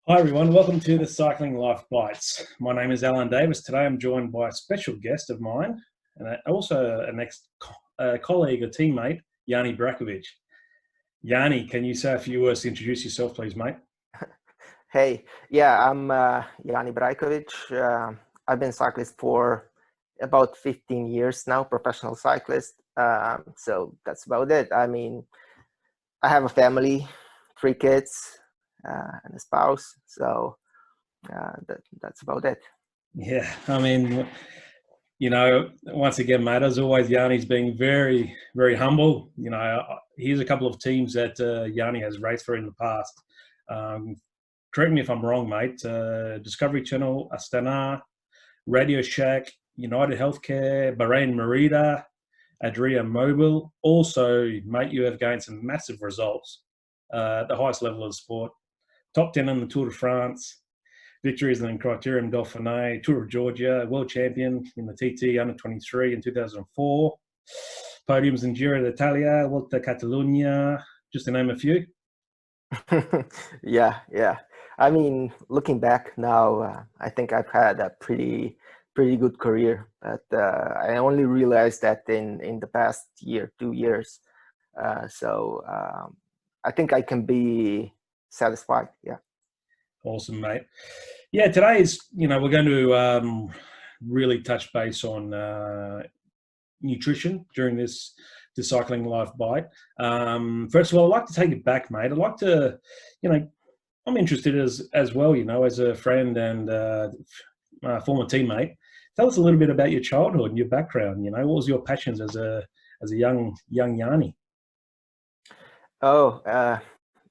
Hi everyone, welcome to the Cycling Life Bites. My name is Allan Davis. Today I'm joined by a special guest of mine and also an ex-colleague or teammate, Jani Brajkovič. Yanni, can you say a few words to introduce yourself, please, mate? Hey, I'm Jani Brajkovič. I've been cyclist for about 15 years now, professional cyclist. So that's about it. I mean, I have a family, 3 kids, and a spouse. So that's about it. Yeah, I mean, once again, mate, as always, Yanni's being very, very humble. Here's a couple of teams that Yanni has raced for in the past. Correct me if I'm wrong, mate. Discovery Channel, Astana, Radioshack, United Healthcare, Bahrain, Merida, Adria Mobil. Also, mate, you have gained some massive results at the highest level of the sport. Top 10 in the Tour de France, victories in Criterium Dauphiné, Tour of Georgia, world champion in the TT under 23 in 2004, podiums in Giro d'Italia, Volta Catalunya, just to name a few. Yeah. I mean, looking back now, I think I've had a pretty good career, but I only realized that in the past 2 years. So I think I can be satisfied. Yeah. Awesome, mate. Yeah, today is, we're going to really touch base on nutrition during this Cycling Life Bite. First of all, I'd like to take it back, mate. I'd like to, I'm interested as well, as a friend and former teammate. Tell us a little bit about your childhood and your background. What was your passions as a young Yanni?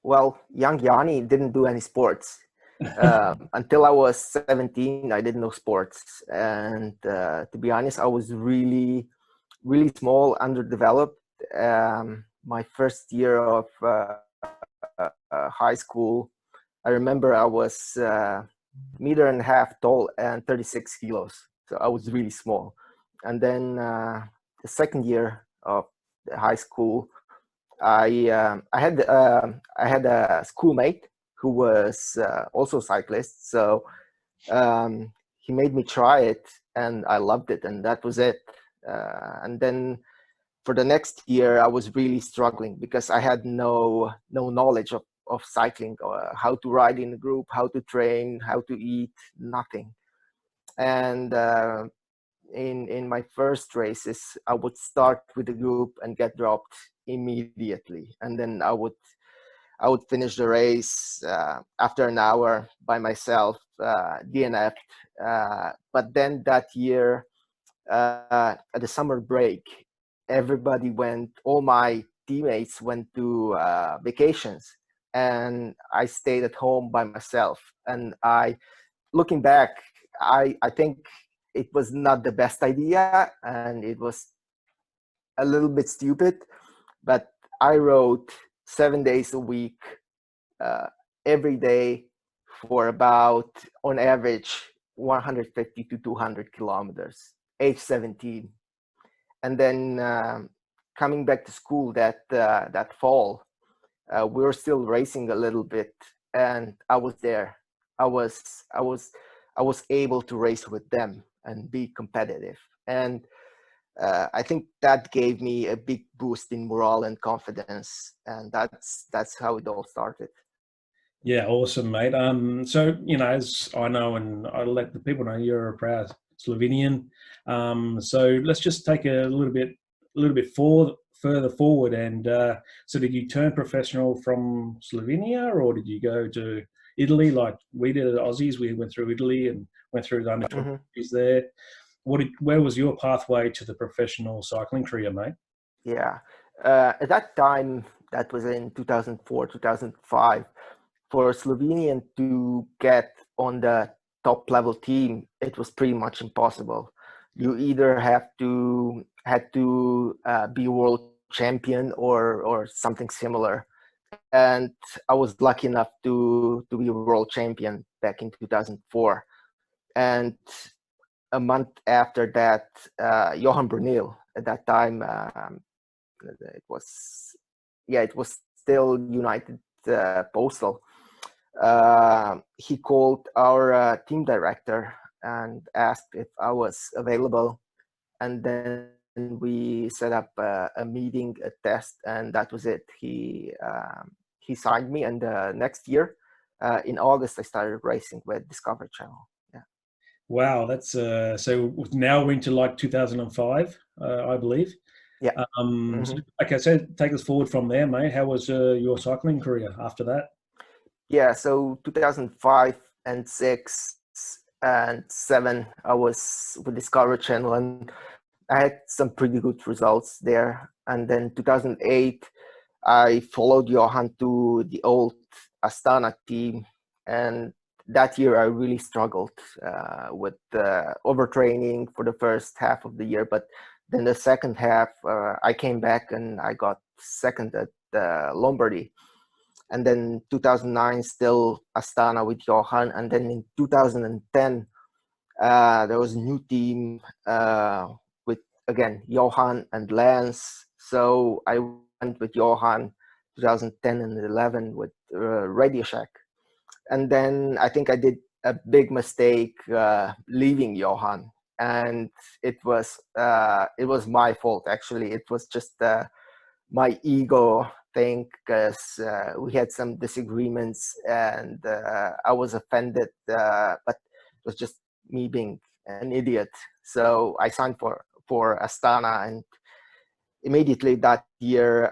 Well, young Yanni didn't do any sports. Until I was 17, I didn't know sports. And to be honest, I was really, really small, underdeveloped. My first year of high school, I remember I was 1.5 meters tall and 36 kilos. So I was really small. And then the second year of the high school, I had a schoolmate who was also a cyclist. So he made me try it and I loved it, and that was it. And then for the next year, I was really struggling because I had no knowledge of cycling, or how to ride in a group, how to train, how to eat, nothing. And in my first races, I would start with the group and get dropped immediately, and then I would finish the race after an hour by myself, DNF. But then that year, at the summer break, all my teammates went to vacations, and I stayed at home by myself. And looking back, I think it was not the best idea, and it was a little bit stupid, but I rode 7 days a week, every day, for about, on average, 150 to 200 kilometers, age 17. And then coming back to school that fall, we were still racing a little bit, and I was there. I was able to race with them and be competitive. And I think that gave me a big boost in morale and confidence, and that's how it all started. Yeah, awesome, mate. So as I know, and I let the people know, you're a proud Slovenian. So let's just take a little bit further forward. And so, did you turn professional from Slovenia, or did you go to Italy like we did at Aussies? We went through Italy and went through the under 20s there. Where was your pathway to the professional cycling career, mate? Yeah, at that time, that was in 2004, 2005, for a Slovenian to get on the top level team, it was pretty much impossible. You either had to be world champion or something similar. And I was lucky enough to be a world champion back in 2004. And a month after that, Johan Brunel, at that time, it was still United Postal, he called our team director and asked if I was available. And then we set up a meeting, a test, and that was it. He signed me, and next year, in August, I started racing with Discovery Channel. Yeah. Wow, that's so now we're into like 2005, I believe. Yeah. So, okay, so take us forward from there, mate. How was your cycling career after that? Yeah, so 2005 and 6 and 7, I was with Discovery Channel, and I had some pretty good results there. And then 2008, I followed Johan to the old Astana team, and that year I really struggled with overtraining for the first half of the year. But then the second half, I came back and I got second at Lombardy. And then 2009, still Astana with Johan. And then in 2010, there was a new team with, again, Johan and Lance. So I went with Johan 2010 and 11 with Radioshack. And then I think I did a big mistake leaving Johan. And it was my fault, actually. It was just my ego thing, because we had some disagreements, and I was offended, but it was just me being an idiot. So I signed for Astana, and immediately that year,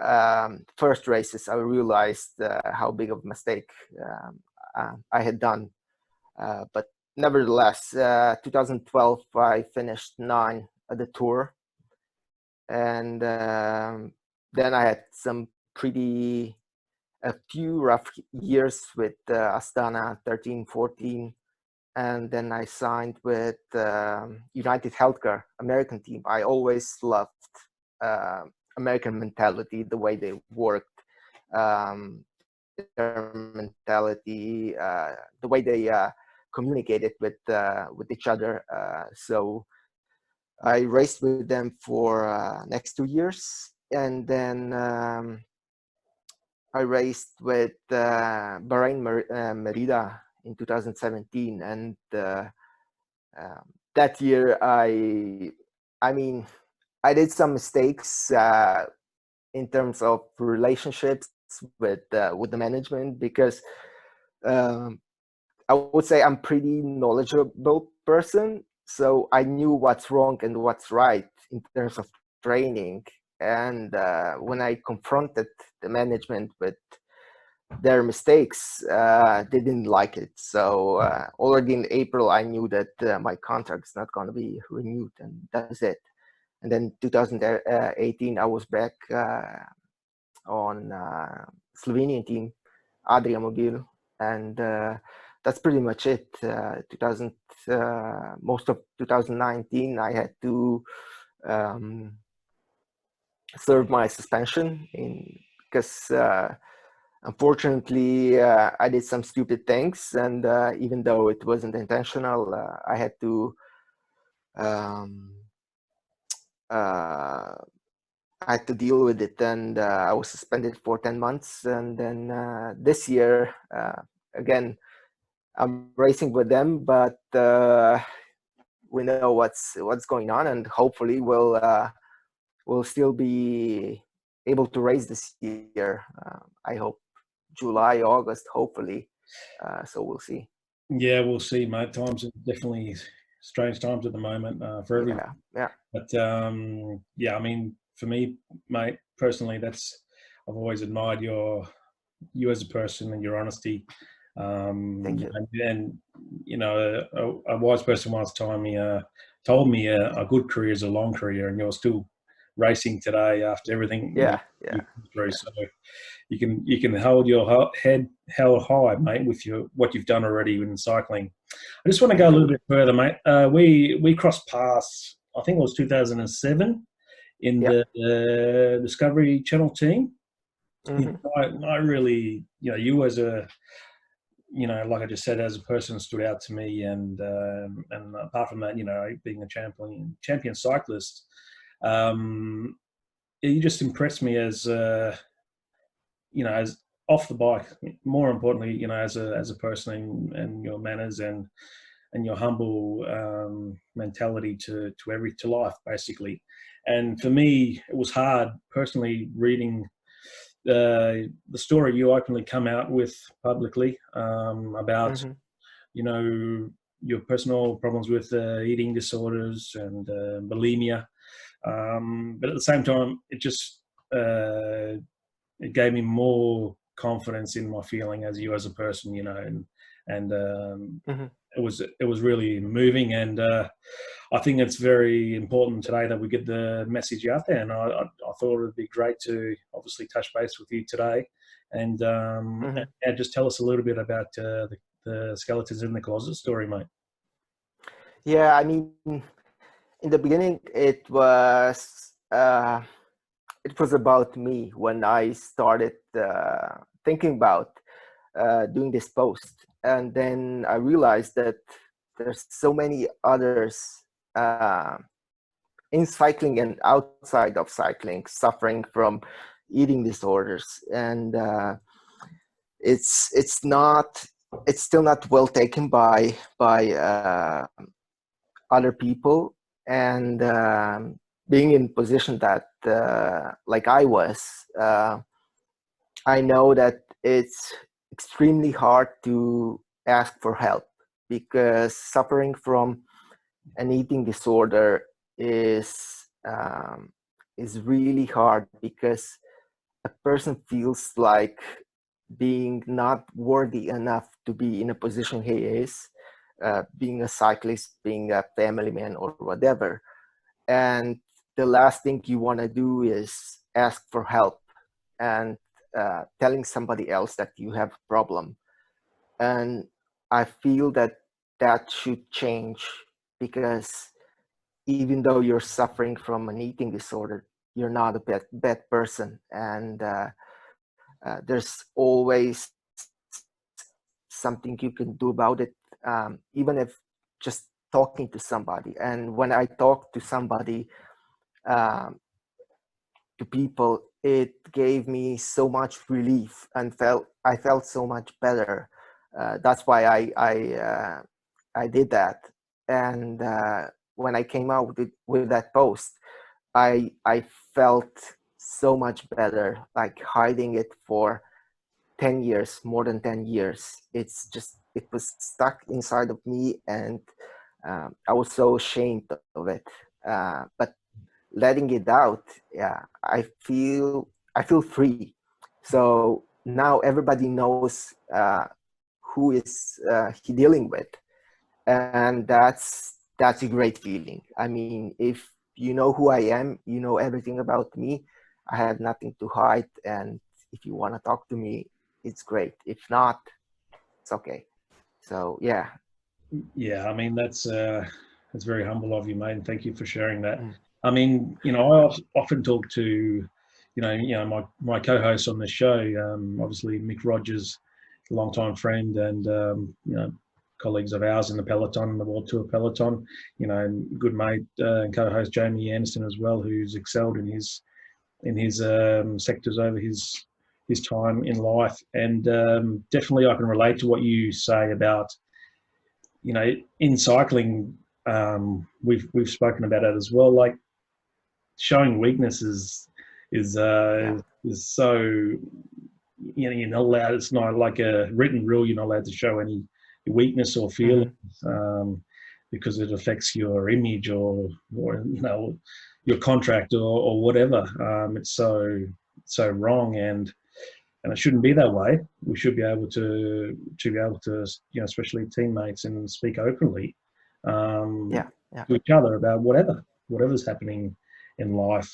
first races, I realized how big of a mistake I had done. But nevertheless, 2012, I finished 9 at the Tour, and then I had a few rough years with Astana, 13, 14. And then I signed with United Healthcare, American team. I always loved American mentality, the way they worked, their mentality, the way they communicated with each other. So I raced with them for next 2 years. And then I raced with Bahrain Merida in 2017, and that year I mean I did some mistakes in terms of relationships with the management, because I would say I'm pretty knowledgeable person, so I knew what's wrong and what's right in terms of training. And when I confronted the management with their mistakes, they didn't like it. So already in April, I knew that my contract is not going to be renewed, and that's it. And then 2018, I was back on Slovenian team, Adria Mobil, and that's pretty much it. Most of 2019, I had to serve my suspension because unfortunately I did some stupid things, and even though it wasn't intentional, I had to deal with it, and I was suspended for 10 months. And then this year, again, I'm racing with them, but we know what's going on, and hopefully we'll still be able to race this year. I hope July, August, hopefully. So we'll see. Yeah, we'll see, mate. Times are definitely strange times at the moment for everyone. Yeah. But yeah, I mean, for me, mate, personally, I've always admired you as a person and your honesty. Thank you. And you know, a wise person once told me a good career is a long career, and you're still racing today after everything. Yeah. So you can hold your head held high, mate, with what you've done already in cycling. I just want to go a little bit further, mate. We crossed paths, I think it was 2007, in the Discovery Channel team. Mm-hmm. I really, you as a, like I just said, as a person stood out to me, and apart from that, being a champion cyclist, you just impressed me as, off the bike, more importantly, you know, as a person, and your manners and your humble mentality to life, basically. And for me, it was hard personally reading the story you openly come out with publicly about, you know, your personal problems with eating disorders and bulimia. But at the same time, it just it gave me more confidence in my feeling as you as a person, you know, and it was really moving. And I think it's very important today that we get the message out there. And I thought it would be great to obviously touch base with you today, and just tell us a little bit about the Skeletons in the Closet story, mate. Yeah, I mean, in the beginning, it was about me when I started thinking about doing this post, and then I realized that there's so many others in cycling and outside of cycling suffering from eating disorders, and it's still not well taken by other people. And being in position that like I was, I know that it's extremely hard to ask for help, because suffering from an eating disorder is really hard, because a person feels like being not worthy enough to be in a position he is, being a cyclist, being a family man, or whatever. And the last thing you want to do is ask for help and telling somebody else that you have a problem. And I feel that should change, because even though you're suffering from an eating disorder, you're not a bad person. And there's always something you can do about it, even if just talking to somebody. And when I talk to somebody, to people, it gave me so much relief, and I felt so much better. That's why I did that. And when I came out with that post, I felt so much better. Like hiding it for 10 years, more than 10 years, it was stuck inside of me, and I was so ashamed of it. But letting it out, yeah, I feel free. So now everybody knows who is he dealing with, and that's a great feeling. I mean, if you know who I am, you know everything about me. I have nothing to hide, and if you want to talk to me, it's great. If not, it's okay. So yeah. Yeah, I mean, that's very humble of you, mate, and thank you for sharing that. I mean, you know, I often talk to, you know, my co-host on the show, obviously Mick Rogers, a longtime friend, and you know, colleagues of ours in the peloton, the World Tour peloton. You know, and good mate and co-host Jamie Anderson as well, who's excelled in his sectors over his time in life. And definitely, I can relate to what you say about, you know, in cycling. We've spoken about it as well. Like, showing weakness is so, you know, you're not allowed. It's not like a written rule. You're not allowed to show any weakness or feelings because it affects your image or you know, your contract or whatever. It's so wrong, and it shouldn't be that way. We should be able to you know, especially teammates, and speak openly to each other about whatever's happening in life.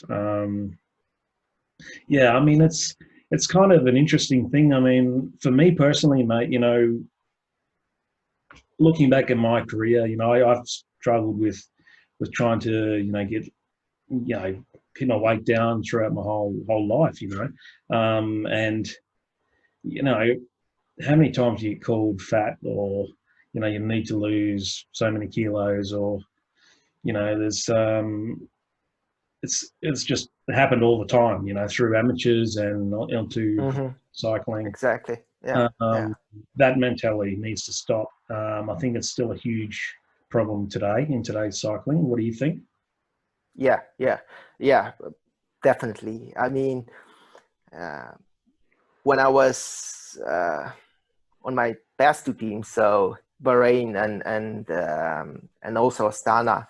Yeah, I mean, it's kind of an interesting thing. I mean, for me personally, mate, you know, looking back at my career, you know, I've struggled with trying to, you know, get, you know, keep my weight down throughout my whole life, you know. And, you know, how many times do you get called fat, or, you know, you need to lose so many kilos, or, you know, there's it's just happened all the time, you know, through amateurs and onto cycling. Exactly. Yeah. That mentality needs to stop. I think it's still a huge problem today in today's cycling. What do you think? Yeah, definitely. I mean, when I was on my past two teams, so Bahrain and also Astana,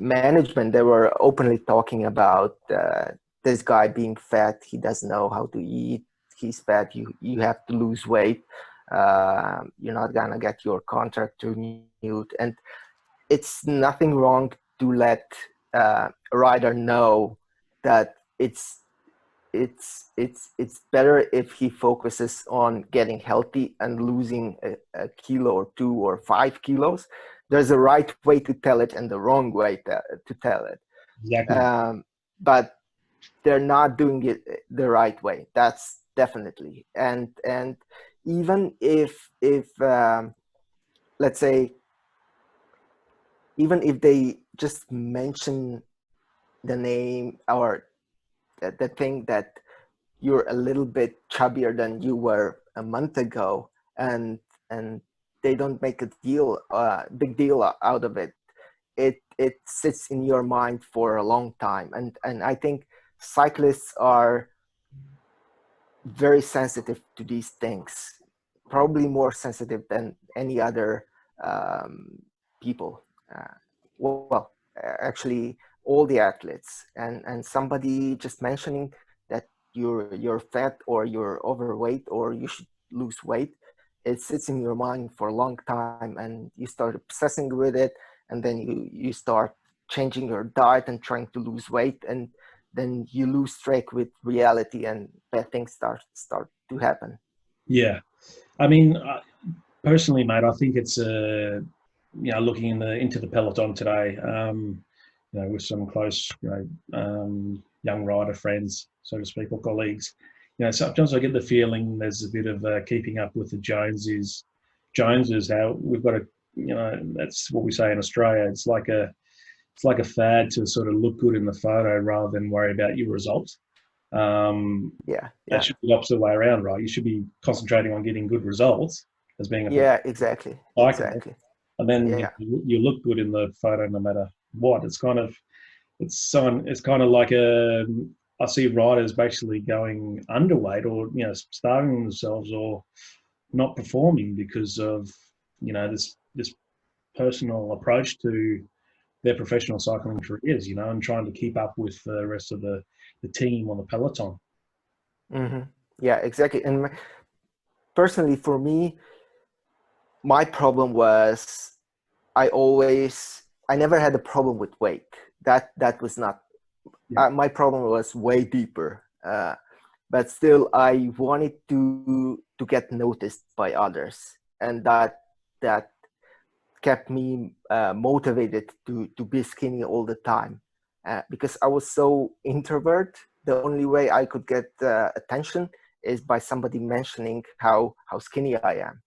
management, they were openly talking about this guy being fat. He doesn't know how to eat. He's fat. You have to lose weight. You're not gonna get your contract renewed. And it's nothing wrong to let a rider know that it's better if he focuses on getting healthy and losing a kilo or 2 or 5 kilos. There's a right way to tell it and the wrong way to tell it. Exactly. But they're not doing it the right way. That's definitely. And even if let's say, even if they just mention the name or the thing that you're a little bit chubbier than you were a month ago, and they don't make a big deal out of it, it sits in your mind for a long time. And I think cyclists are very sensitive to these things, probably more sensitive than any other people. Actually, all the athletes, and somebody just mentioning that you're fat or you're overweight or you should lose weight, it sits in your mind for a long time, and you start obsessing with it, and then you start changing your diet and trying to lose weight, and then you lose track with reality, and bad things start to happen. Yeah, I mean, personally, mate, I think it's looking into the peloton today, with some close, young rider friends, so to speak, or colleagues. Sometimes I get the feeling there's a bit of keeping up with the Joneses. How we've got that's what we say in Australia. It's like a fad to sort of look good in the photo rather than worry about your results. That should be the opposite way around, right? You should be concentrating on getting good results as being a exactly. And then you look good in the photo no matter what. It's kind of like I see riders basically going underweight or starving themselves or not performing because of this personal approach to their professional cycling careers, and trying to keep up with the rest of the team on the peloton. Yeah, exactly. And personally, for me, my problem was I never had a problem with weight. That was not, my problem was way deeper. But still, I wanted to get noticed by others, and that kept me motivated to be skinny all the time. Because I was so introvert, the only way I could get attention is by somebody mentioning how skinny I am.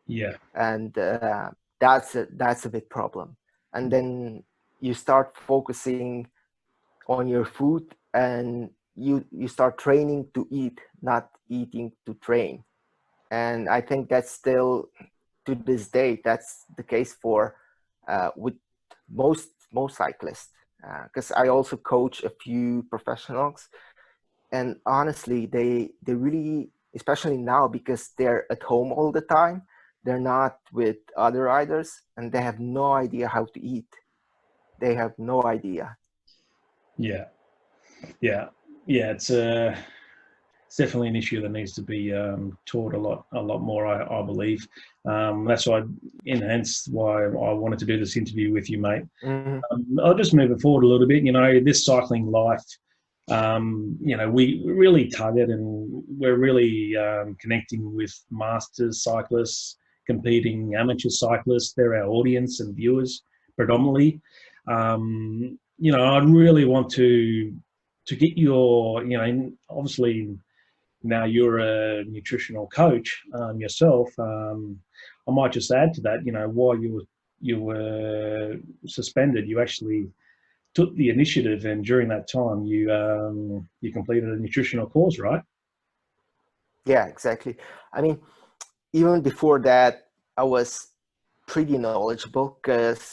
Yeah. And that's a big problem. And then you start focusing on your food, and you start training to eat, not eating to train. And I think that's still, to this day, that's the case for with most cyclists, because I also coach a few professionals, and honestly, they really, especially now, because they're at home all the time, they're not with other riders, and they have no idea how to eat. They have no idea. It's definitely an issue that needs to be taught a lot more, I believe. That's why, hence why I wanted to do this interview with you, mate. I'll just move it forward a little bit. This cycling life, we really tug it, and we're really connecting with masters cyclists, competing amateur cyclists. They're our audience and viewers predominantly. I really want to get your, obviously now you're a nutritional coach yourself. I might just add to that, while you were suspended, you actually took the initiative, and during that time, you completed a nutritional course, right? Yeah, exactly. I mean, even before that, I was pretty knowledgeable because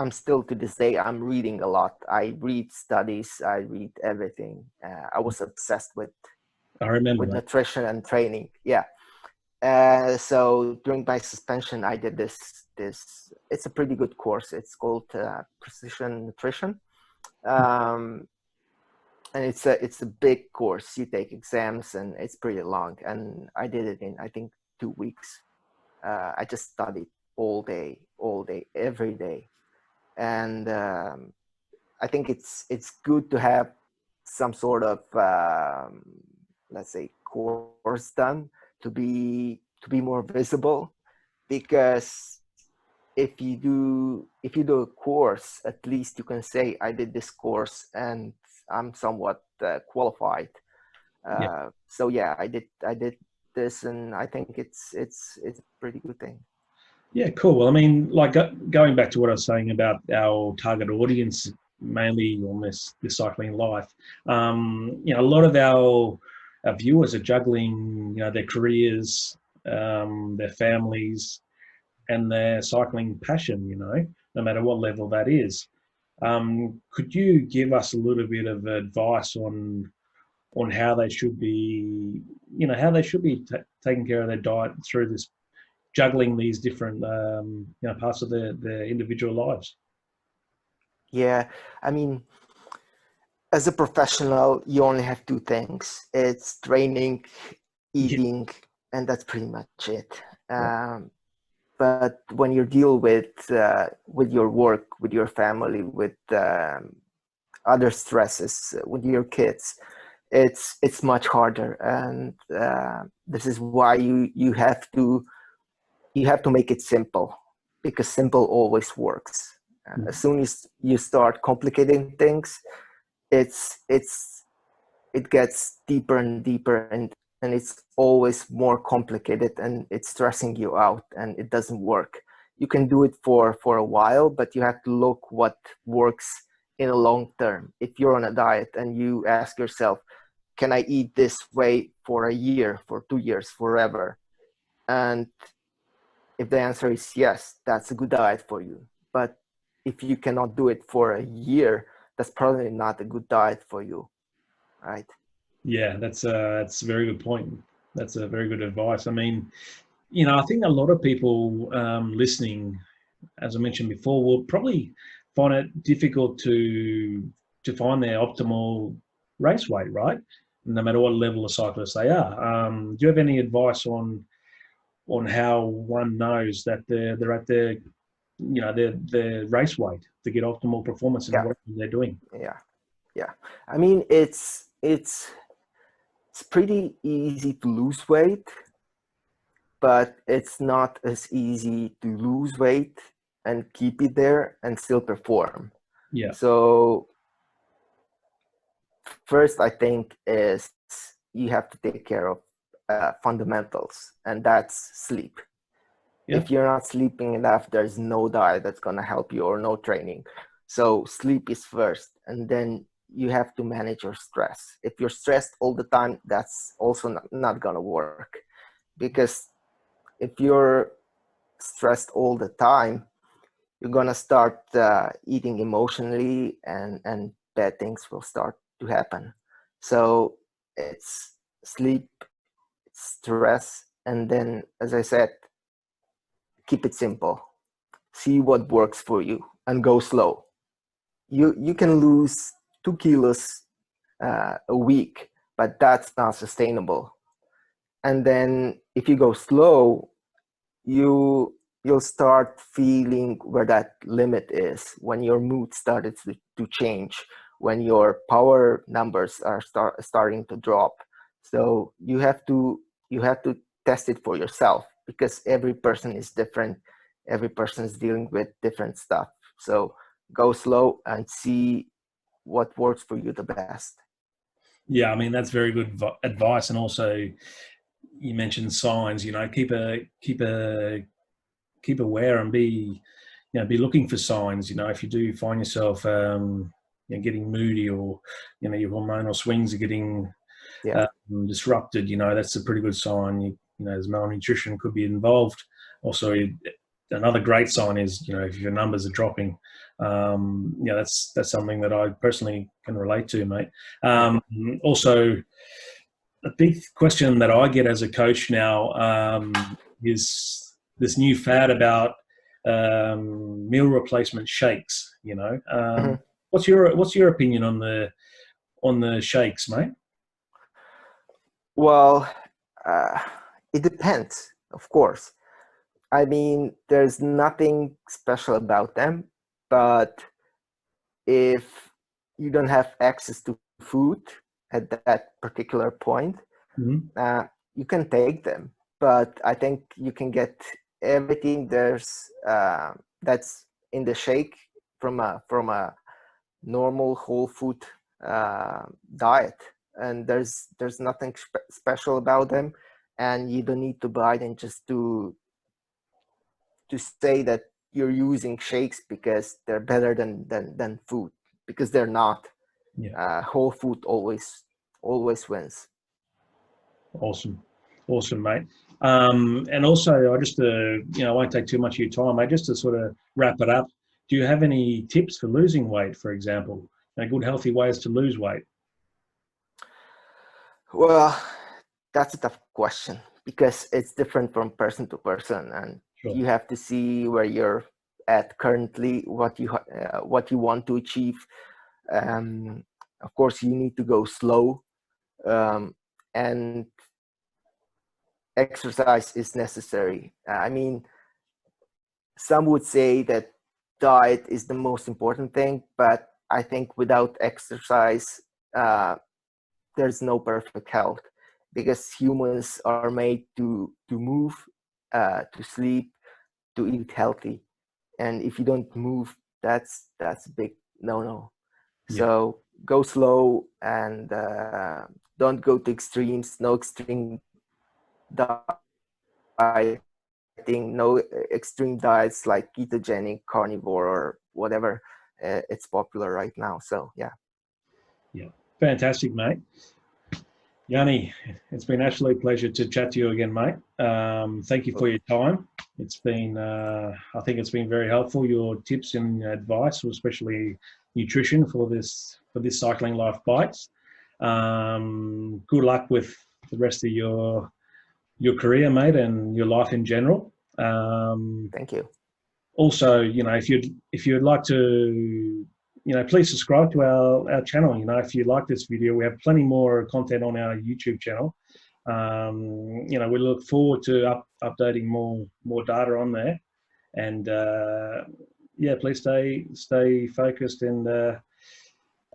I'm still to this day, I'm reading a lot. I read studies, I read everything. I was obsessed with I remember that. nutrition and training. Yeah. So during my suspension, I did this. It's a pretty good course. It's called Precision Nutrition, and it's a big course. You take exams, and it's pretty long. And I did it in, I think, 2 weeks. I just studied all day, every day, and I think it's good to have some sort of let's say course done to be more visible, because if you do a course, at least you can say, I did this course and I'm somewhat qualified. So yeah, I did this, and I think it's a pretty good thing. Yeah, cool. Well, I mean, like going back to what I was saying about our target audience, mainly on this cycling life, a lot of our viewers are juggling, their careers, their families, and their cycling passion, no matter what level that is. Could you give us a little bit of advice on how they should be, taking care of their diet through this, juggling these different parts of their individual lives? Yeah, I mean, as a professional, you only have two things. It's training, eating, and that's pretty much it. But when you deal with your work, with your family, with other stresses, with your kids, it's much harder. And this is why you have to make it simple, because simple always works. As soon as you start complicating things, it gets deeper and deeper, and it's always more complicated, and it's stressing you out, and it doesn't work. You can do it for a while, but you have to look what works in a long term. If you're on a diet and you ask yourself, can I eat this way for a year, for 2 years, forever? And if the answer is yes, that's a good diet for you. But if you cannot do it for a year, that's probably not a good diet for you, right? Yeah, that's a very good point. That's a very good advice. I mean, I think a lot of people listening, as I mentioned before, will probably find it difficult to find their optimal race weight, right? No matter what level of cyclist they are. Do you have any advice on how one knows that they're at their race weight to get optimal performance in what they're doing? Yeah. I mean, it's pretty easy to lose weight, but it's not as easy to lose weight and keep it there and still perform. Yeah. So first, I think, is you have to take care of fundamentals, and that's sleep. Yeah. If you're not sleeping enough, there's no diet that's going to help you, or no training. So sleep is first, and then you have to manage your stress. If you're stressed all the time, that's also not going to work, because if you're stressed all the time, you're going to start eating emotionally, and bad things will start to happen. So it's sleep, it's stress, and then, as I said, keep it simple. See what works for you and go slow. You can lose 2 kilos a week, but that's not sustainable. And then if you go slow, you'll start feeling where that limit is, when your mood started to change, when your power numbers are starting to drop. So you have to test it for yourself, because every person is different. Every person is dealing with different stuff. So go slow and see what works for you the best. Yeah, I mean, that's very good advice. And also, you mentioned signs. Keep aware and be be looking for signs. If you do find yourself getting moody, or your hormonal swings are getting disrupted, that's a pretty good sign. As malnutrition could be involved. Also, another great sign is if your numbers are dropping. That's something that I personally can relate to, mate. Also, a big question that I get as a coach now is this new fad about meal replacement shakes. What's your opinion on the shakes, mate? Well, it depends, of course. I mean, there's nothing special about them, but if you don't have access to food at that particular point, you can take them. But I think you can get everything that's in the shake from a normal whole food diet, and there's nothing special about them, and you don't need to buy them just to say that you're using shakes because they're better than food, because they're not. Whole food always wins. Awesome, mate. And also, I just I won't take too much of your time, mate. Just to sort of wrap it up, do you have any tips for losing weight, for example? Good healthy ways to lose weight? Well, that's a tough question because it's different from person to person, and you have to see where you're at currently, what you want to achieve. Of course, you need to go slow, and exercise is necessary. I mean, some would say that diet is the most important thing, but I think without exercise, there's no perfect health, because humans are made to move, to sleep, to eat healthy, and if you don't move, that's a big no. So go slow, and don't go to extremes. No extreme dieting, no extreme diets like ketogenic, carnivore, or whatever it's popular right now. So yeah, fantastic, mate. Yanni, it's been an absolute pleasure to chat to you again, mate. Thank you for your time. It's been, I think it's been very helpful, your tips and advice, especially nutrition for this Cycling Life Bites. Good luck with the rest of your career, mate, and your life in general. Thank you. Also, if you'd like to, please subscribe to our channel. If you like this video, we have plenty more content on our YouTube channel. We look forward to updating more data on there, and please stay focused and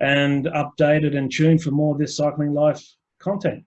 updated and tuned for more of this Cycling Life content.